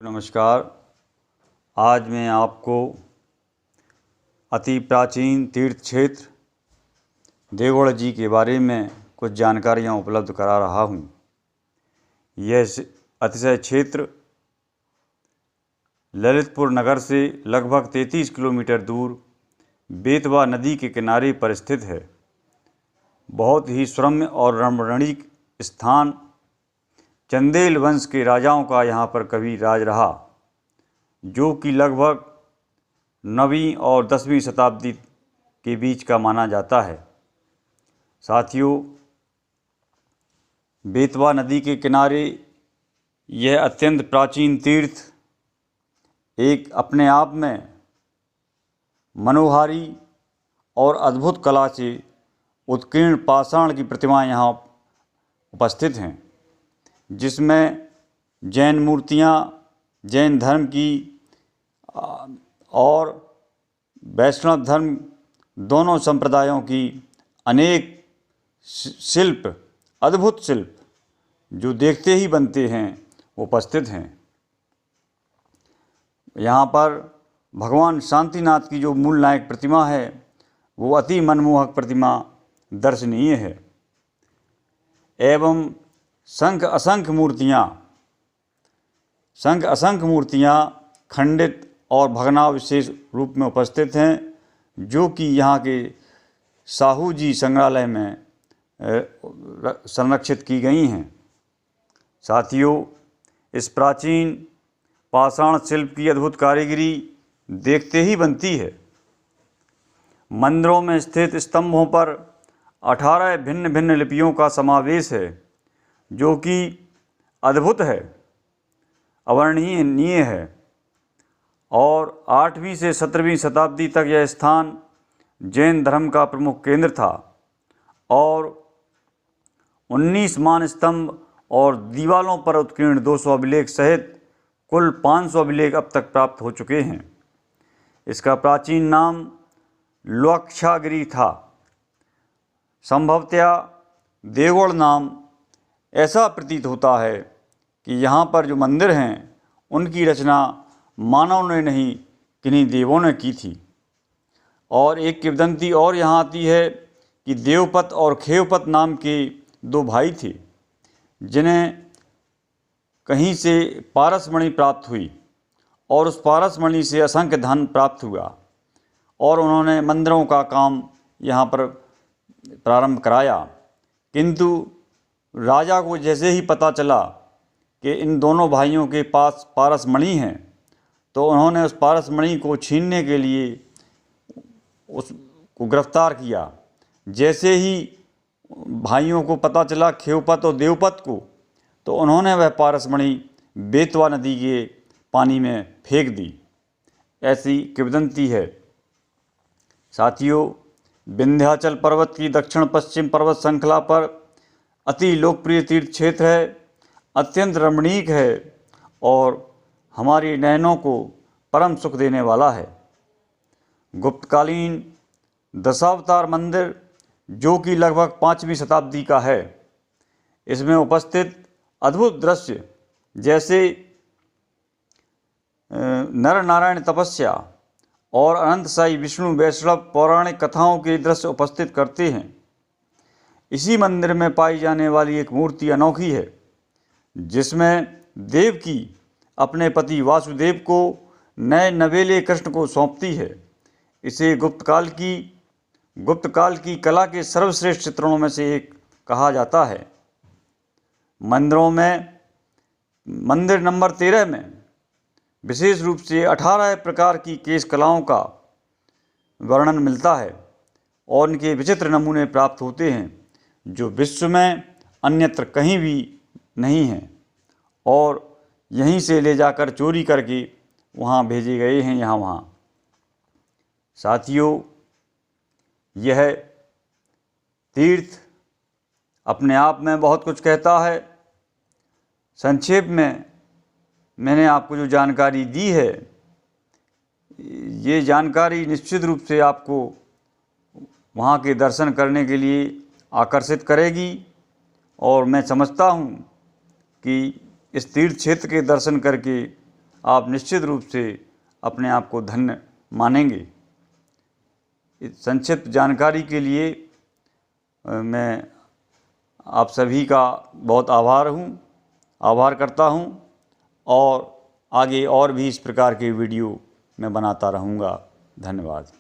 नमस्कार। आज मैं आपको अति प्राचीन तीर्थ क्षेत्र देवगढ़ जी के बारे में कुछ जानकारियाँ उपलब्ध करा रहा हूँ। यह अतिशय क्षेत्र ललितपुर नगर से लगभग 33 किलोमीटर दूर बेतवा नदी के किनारे पर स्थित है। बहुत ही सुरम्य और रमणीक स्थान। चंदेल वंश के राजाओं का यहाँ पर कभी राज रहा, जो कि लगभग 9वीं और 10वीं शताब्दी के बीच का माना जाता है। साथियों, बेतवा नदी के किनारे यह अत्यंत प्राचीन तीर्थ एक अपने आप में मनोहारी और अद्भुत कला से उत्कीर्ण पाषाण की प्रतिमाएं यहाँ उपस्थित हैं, जिसमें जैन मूर्तियाँ, जैन धर्म की और वैष्णव धर्म दोनों संप्रदायों की अनेक शिल्प, अद्भुत शिल्प जो देखते ही बनते हैं, उपस्थित हैं। यहाँ पर भगवान शांतिनाथ की जो मूल नायक प्रतिमा है, वो अति मनमोहक प्रतिमा दर्शनीय है। एवं असंख्य मूर्तियाँ खंडित और भग्नावशेष रूप में उपस्थित हैं, जो कि यहाँ के साहू जी संग्रहालय में संरक्षित की गई हैं। साथियों, इस प्राचीन पाषाण शिल्प की अद्भुत कारीगरी देखते ही बनती है। मंदिरों में स्थित स्तंभों पर 18 भिन्न भिन्न लिपियों का समावेश है, जो कि अद्भुत है, अवर्णनीय है। और 8वीं से 17वीं शताब्दी तक यह स्थान जैन धर्म का प्रमुख केंद्र था और 19 मान स्तंभ और दीवालों पर उत्कीर्ण 200 अभिलेख सहित कुल 500 अभिलेख अब तक प्राप्त हो चुके हैं। इसका प्राचीन नाम लोक्षागिरी था। संभवतः देवगढ़ नाम ऐसा प्रतीत होता है कि यहाँ पर जो मंदिर हैं, उनकी रचना मानव ने नहीं, किन्हीं देवों ने की थी। और एक किंवदंती और यहाँ आती है कि देवपत और खेवपत नाम के 2 भाई थे, जिन्हें कहीं से पारसमणि प्राप्त हुई और उस पारसमणि से असंख्य धन प्राप्त हुआ और उन्होंने मंदिरों का काम यहाँ पर प्रारंभ कराया। किंतु राजा को जैसे ही पता चला कि इन दोनों भाइयों के पास पारसमणि हैं, तो उन्होंने उस पारसमणि को छीनने के लिए उसको गिरफ्तार किया। जैसे ही भाइयों को पता चला, खेवपत और देवपत को, तो उन्होंने वह पारसमणि बेतवा नदी के पानी में फेंक दी। ऐसी किंवदंती है। साथियों, विंध्याचल पर्वत की दक्षिण पश्चिम पर्वत श्रृंखला पर अति लोकप्रिय तीर्थ क्षेत्र है, अत्यंत रमणीक है और हमारी नयनों को परम सुख देने वाला है। गुप्तकालीन दशावतार मंदिर, जो कि लगभग 5वीं शताब्दी का है, इसमें उपस्थित अद्भुत दृश्य जैसे नर नारायण तपस्या और अनंत साई विष्णु वैष्णव पौराणिक कथाओं के दृश्य उपस्थित करते हैं। इसी मंदिर में पाई जाने वाली एक मूर्ति अनोखी है, जिसमें देवकी अपने पति वासुदेव को नए नवेले कृष्ण को सौंपती है। इसे गुप्तकाल की कला के सर्वश्रेष्ठ चित्रणों में से एक कहा जाता है। मंदिर नंबर 13 में विशेष रूप से 18 प्रकार की केश कलाओं का वर्णन मिलता है और इनके विचित्र नमूने प्राप्त होते हैं, जो विश्व में अन्यत्र कहीं भी नहीं हैं और यहीं से ले जाकर चोरी करके वहाँ भेजे गए हैं, यहाँ वहाँ। साथियों, यह तीर्थ अपने आप में बहुत कुछ कहता है। संक्षेप में मैंने आपको जो जानकारी दी है, ये जानकारी निश्चित रूप से आपको वहाँ के दर्शन करने के लिए आकर्षित करेगी और मैं समझता हूँ कि इस तीर्थ क्षेत्र के दर्शन करके आप निश्चित रूप से अपने आप को धन्य मानेंगे। इस संक्षिप्त जानकारी के लिए मैं आप सभी का बहुत आभार करता हूँ और आगे और भी इस प्रकार के वीडियो मैं बनाता रहूँगा। धन्यवाद।